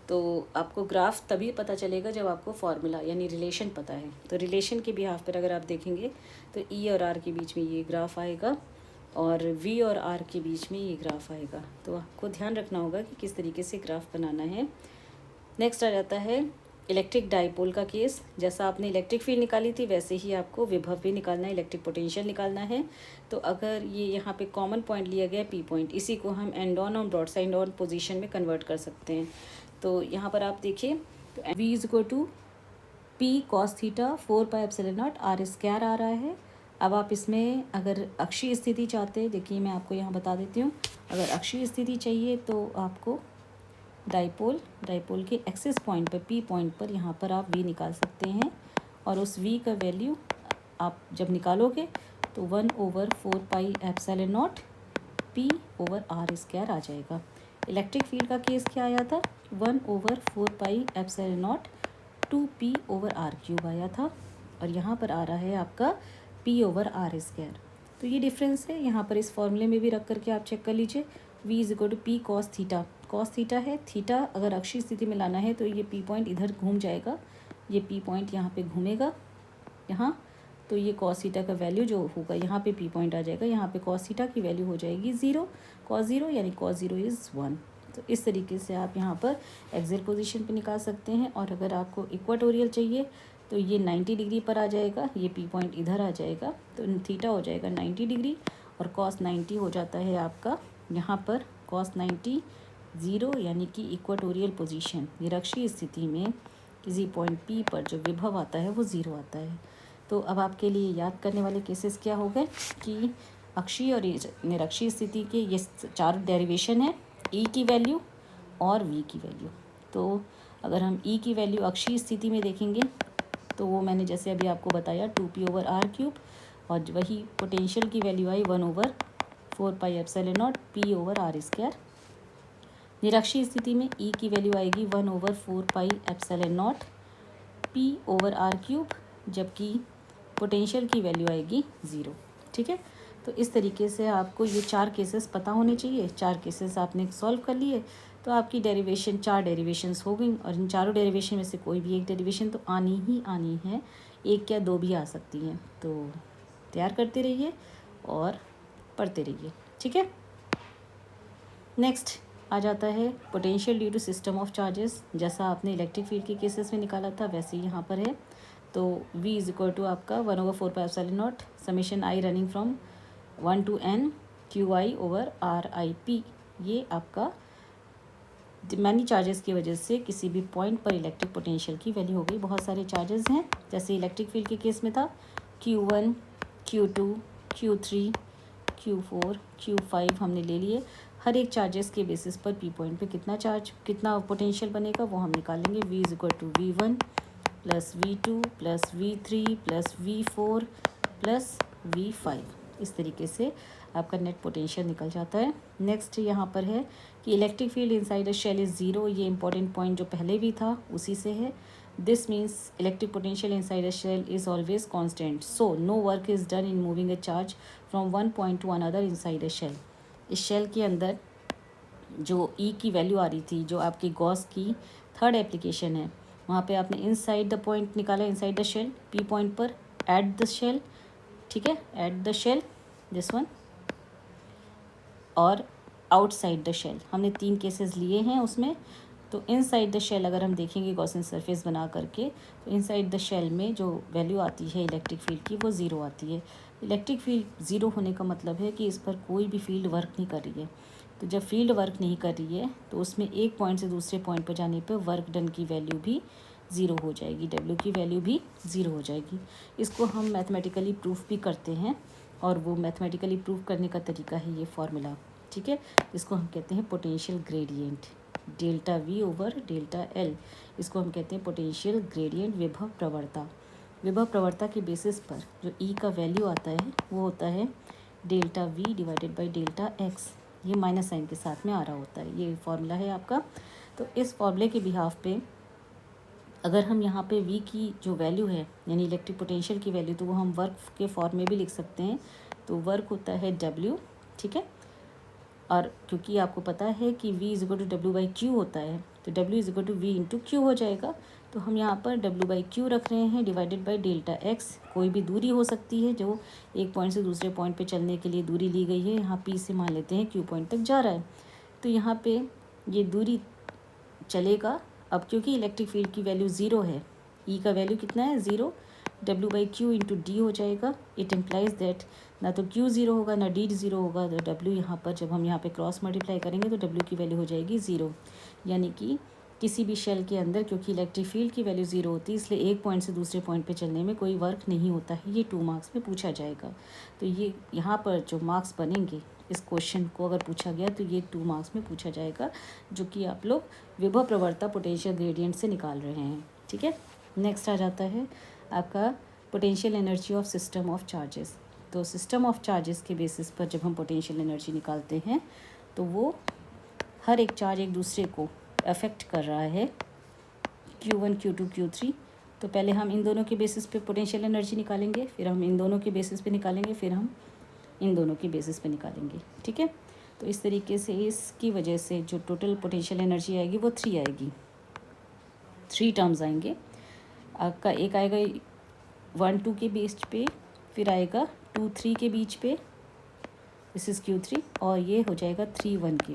[SPEAKER 1] तो आपको ग्राफ तभी पता चलेगा जब आपको फार्मूला यानी रिलेशन पता है। तो रिलेशन के बिहाफ पर अगर आप देखेंगे तो E और R के बीच में ये ग्राफ आएगा और V और R के बीच में ये ग्राफ आएगा। तो आपको ध्यान रखना होगा कि किस तरीके से ग्राफ बनाना है। नेक्स्ट आ जाता है इलेक्ट्रिक डाइपोल का केस। जैसा आपने इलेक्ट्रिक फील्ड निकाली थी वैसे ही आपको विभव भी निकालना है, इलेक्ट्रिक पोटेंशियल निकालना है। तो अगर ये यहाँ पे कॉमन पॉइंट लिया गया P पॉइंट, इसी को हम एंड ऑन और डॉट साइड ऑन पोजीशन में कन्वर्ट कर सकते हैं। तो यहाँ पर आप देखिए तो V is equal to P cos theta 4πε0 r² आ रहा है। अब आप इसमें अगर अक्षीय स्थिति चाहते हैं, देखिए मैं आपको यहाँ बता देती हूँ। अगर अक्षीय स्थिति चाहिए तो आपको डाइपोल के एक्सिस पॉइंट पर P पॉइंट पर यहाँ पर आप V निकाल सकते हैं और उस V का वैल्यू आप जब निकालोगे तो 1/4πε0 P/r² आ जाएगा। इलेक्ट्रिक फील्ड का केस क्या आया था, 1/4πε0 2P/r³ आया था और यहाँ पर आ रहा है आपका P/r²। तो ये डिफरेंस है, यहाँ पर इस फॉर्मूले में भी रख करके आप चेक कर लीजिए। V is equal to P cos theta, cos theta है, थीटा अगर अक्षीय स्थिति में लाना है तो ये P पॉइंट इधर घूम जाएगा, ये P पॉइंट यहाँ पे घूमेगा यहाँ, तो ये कॉस थीटा का वैल्यू जो होगा यहाँ पे P पॉइंट आ जाएगा, यहाँ पे कॉस थीटा की वैल्यू हो जाएगी 0, cos 0 यानी cos 0 इज़ 1। तो इस तरीके से आप यहाँ पर एक्सियल पोजीशन पे निकाल सकते हैं। और अगर आपको इक्वाटोरियल चाहिए तो ये 90 डिग्री पर आ जाएगा, ये P पॉइंट इधर आ जाएगा, तो थीटा हो जाएगा 90 डिग्री और cos 90 हो जाता है आपका यहाँ पर cos 90 0 यानी कि इक्वाटोरियल पोजीशन, निरक्षीय स्थिति में किसी पॉइंट P पर जो विभव आता है वो 0 आता है। तो अब आपके लिए याद करने वाले केसेस क्या हो गए कि अक्षीय और निरक्षीय स्थिति के ये 4 डेरिवेशन है, E की वैल्यू और V की वैल्यू। तो अगर हम E की वैल्यू अक्षीय स्थिति में देखेंगे तो वो मैंने जैसे अभी आपको बताया 2P/r³ और वही पोटेंशियल की वैल्यू आई 1/4πε0 P/r²। निरक्षीय स्थिति में E की वैल्यू आएगी 1/4πε0 P/r³, जबकि पोटेंशियल की वैल्यू आएगी 0। ठीक है, तो इस तरीके से आपको ये 4 केसेस पता होने चाहिए। 4 केसेस आपने सॉल्व कर लिए तो आपकी डेरिवेशन 4 डेरिवेशंस हो गई और इन चारों डेरिवेशन में से कोई भी एक डेरिवेशन तो आनी ही आनी है, एक या दो भी आ सकती हैं। तो तैयार करते रहिए और पढ़ते रहिए। ठीक है, नेक्स्ट आ जाता है potential due to system of charges, जैसा आपने इलेक्ट्रिक फील्ड के केसेस में निकाला था वैसे ही यहाँ पर है। तो V इज इक्वल टू आपका 1/4πε0 summation I running from 1 to n QI over RIP। ये आपका मैनी चार्जेस की वजह से किसी भी पॉइंट पर इलेक्ट्रिक पोटेंशियल की वैल्यू हो गई। बहुत सारे चार्जेस हैं, जैसे इलेक्ट्रिक फील्ड के केस में था Q1 Q2 Q3 Q4 Q5 हमने ले लिए। हर एक चार्जेस के बेसिस पर पी पॉइंट पे कितना पोटेंशियल बनेगा वो हम निकालेंगे। V is equal to V1 plus V2 plus V3 plus V4 plus V5। इस तरीके से आपका नेट पोटेंशियल निकल जाता है। नेक्स्ट यहाँ पर है कि electric field inside the shell is zero. ये इंपॉर्टेंट पॉइंट जो पहले भी था उसी से है। This means electric potential inside the shell is always constant, so no work is done in moving a charge from one point to another inside the shell. इस shell के अंदर जो ई की वैल्यू आ रही थी, जो आपकी गॉस की थर्ड एप्लीकेशन है, वहाँ पे आपने इनसाइड द पॉइंट निकाला, inside the shell P point पर एट द शेल, ठीक है, at the shell this one, और आउटसाइड द शेल हमने 3 केसेस लिए हैं उसमें। तो इनसाइड द शेल अगर हम देखेंगे गॉसियन सरफेस बना करके, तो इनसाइड द शेल में जो वैल्यू आती है इलेक्ट्रिक फील्ड की वो ज़ीरो आती है। इलेक्ट्रिक फील्ड ज़ीरो होने का मतलब है कि इस पर कोई भी फील्ड वर्क नहीं कर रही है। तो जब फील्ड वर्क नहीं कर रही है तो उसमें एक पॉइंट से दूसरे पॉइंट पर जाने पर वर्क डन की वैल्यू भी ज़ीरो हो जाएगी, डब्ल्यू की वैल्यू भी ज़ीरो हो जाएगी। इसको हम मैथमेटिकली प्रूफ भी करते हैं, और वो मैथमेटिकली प्रूफ करने का तरीका है ये फार्मूला, ठीक है। इसको हम कहते हैं potential gradient, delta V over delta L। इसको हम कहते हैं पोटेंशियल ग्रेडियंट, विभव प्रवणता। विभव प्रवणता के बेसिस पर जो E का वैल्यू आता है वो होता है delta V divided by delta X। ये माइनस साइन के साथ में आ रहा होता है, ये फार्मूला है आपका। तो इस फार्मूले के बिहाफ पे अगर हम यहाँ पे V की जो वैल्यू है यानी इलेक्ट्रिक पोटेंशियल की वैल्यू, तो वो हम वर्क के फॉर्म में भी लिख सकते हैं। तो वर्क होता है W, ठीक है। और क्योंकि आपको पता है कि V is equal to W/Q होता है, तो W is equal to V into Q हो जाएगा। तो हम यहाँ पर W/Q रख रहे हैं डिवाइडेड बाई डेल्टा X। कोई भी दूरी हो सकती है जो एक पॉइंट से दूसरे पॉइंट पे चलने के लिए दूरी ली गई है। यहाँ P से मान लेते हैं Q पॉइंट तक जा रहा है, तो यहाँ पे ये दूरी चलेगा। अब क्योंकि इलेक्ट्रिक फील्ड की वैल्यू ज़ीरो है, E का वैल्यू कितना है ज़ीरो, W/Q इंटू D हो जाएगा। इट इम्प्लाइज दैट ना तो Q ज़ीरो होगा ना D ज़ीरो होगा, तो W यहाँ पर जब हम यहाँ पे क्रॉस मल्टीप्लाई करेंगे तो W की वैल्यू हो जाएगी ज़ीरो। यानी कि किसी भी शेल के अंदर क्योंकि इलेक्ट्रिक फील्ड की वैल्यू ज़ीरो होती है, इसलिए एक पॉइंट से दूसरे पॉइंट पे चलने में कोई वर्क नहीं होता है। ये 2 मार्क्स में पूछा जाएगा। तो ये यहाँ पर जो मार्क्स बनेंगे इस क्वेश्चन को अगर पूछा गया तो ये 2 मार्क्स में पूछा जाएगा, जो कि आप लोग विभव प्रवणता पोटेंशियल ग्रेडियंट से निकाल रहे हैं, ठीक है। नेक्स्ट आ जाता है आपका potential energy of system of charges. तो सिस्टम ऑफ चार्जेस के बेसिस पर जब हम पोटेंशियल एनर्जी निकालते हैं तो वो हर एक चार्ज एक दूसरे को अफेक्ट कर रहा है, Q1 Q2 Q3। तो पहले हम इन दोनों के बेसिस पे पोटेंशियल एनर्जी निकालेंगे, फिर हम इन दोनों के बेसिस पे निकालेंगे, फिर हम इन दोनों के बेसिस पे निकालेंगे, ठीक है। तो इस तरीके से इसकी वजह से जो टोटल पोटेंशियल एनर्जी आएगी वो 3 आएगी, 3 टर्म्स आएंगे आपका। एक आएगा 1-2 के बीच पे, फिर आएगा 2-3 के बीच पे, दिस इज़ Q3, और ये हो जाएगा 3-1 के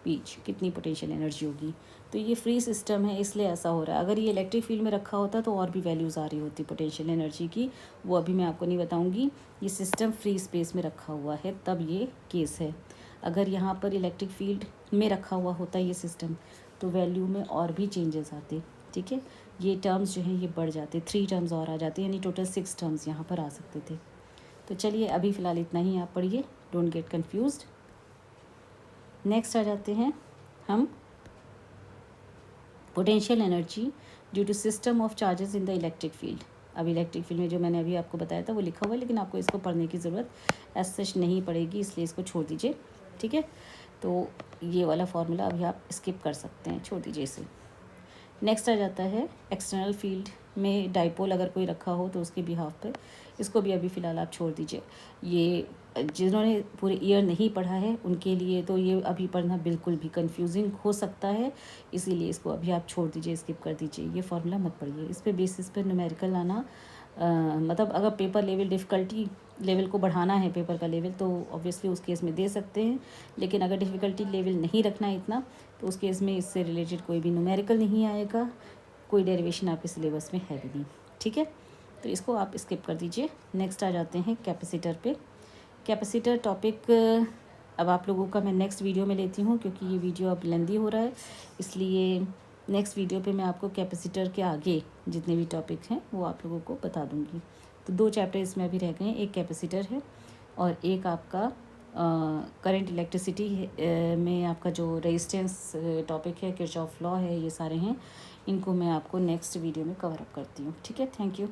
[SPEAKER 1] बीच कितनी पोटेंशियल एनर्जी होगी। तो ये फ्री सिस्टम है इसलिए ऐसा हो रहा है। अगर ये इलेक्ट्रिक फील्ड में रखा होता तो और भी वैल्यूज़ आ रही होती पोटेंशियल एनर्जी की, वो अभी मैं आपको नहीं बताऊंगी। ये सिस्टम फ्री स्पेस में रखा हुआ है तब ये केस है। अगर यहाँ पर इलेक्ट्रिक फील्ड में रखा हुआ होता ये सिस्टम तो वैल्यू में और भी चेंजेस आते, ठीक है। ये टर्म्स जो हैं ये बढ़ जाते, 3 टर्म्स और आ जाते, यानी टोटल 6 टर्म्स यहाँ पर आ सकते थे। तो चलिए अभी फ़िलहाल इतना ही आप पढ़िए, डोंट गेट कन्फ्यूज्ड। नेक्स्ट आ जाते हैं हम potential energy due to system of charges in the electric field. अब इलेक्ट्रिक फील्ड में जो मैंने अभी आपको बताया था वो लिखा हुआ है, लेकिन आपको इसको पढ़ने की ज़रूरत एज सच नहीं पड़ेगी, इसलिए इसको छोड़ दीजिए, ठीक है। तो ये वाला फार्मूला अभी आप स्किप कर सकते हैं, छोड़ दीजिए इसे। नेक्स्ट आ जाता है एक्सटर्नल फील्ड में डाइपोल अगर कोई रखा हो तो उसके बिहाफ पे, इसको भी अभी फ़िलहाल आप छोड़ दीजिए। ये जिन्होंने पूरे ईयर नहीं पढ़ा है उनके लिए तो ये अभी पढ़ना बिल्कुल भी कंफ्यूजिंग हो सकता है, इसीलिए इसको अभी आप छोड़ दीजिए, स्किप कर दीजिए। ये फार्मूला मत पढ़िए, इस पे बेसिस पे न्यूमेरिकल आना मतलब अगर पेपर लेवल डिफ़िकल्टी लेवल को बढ़ाना है पेपर का लेवल तो ऑब्वियसली उस केस में दे सकते हैं, लेकिन अगर डिफ़िकल्टी लेवल नहीं रखना है इतना तो उस केस में इससे रिलेटेड कोई भी न्यूमेरिकल नहीं आएगा, कोई डेरिवेशन आपके सिलेबस में है भी नहीं। ठीक है, तो इसको आप स्किप कर दीजिए। नेक्स्ट आ जाते हैं कैपेसिटर पे। कैपेसिटर टॉपिक अब आप लोगों का मैं नेक्स्ट वीडियो में लेती हूँ, क्योंकि ये वीडियो अब लेंदी हो रहा है, इसलिए नेक्स्ट वीडियो पे मैं आपको कैपेसिटर के आगे जितने भी टॉपिक हैं वो आप लोगों को बता दूँगी। तो 2 चैप्टर इसमें अभी रह गए हैं, एक कैपेसिटर है और एक आपका करंट इलेक्ट्रिसिटी में आपका जो रेजिस्टेंस टॉपिक है, किरचॉफ लॉ है, ये सारे हैं। इनको मैं आपको नेक्स्ट वीडियो में कवर अप करती हूँ। ठीक है, थैंक यू।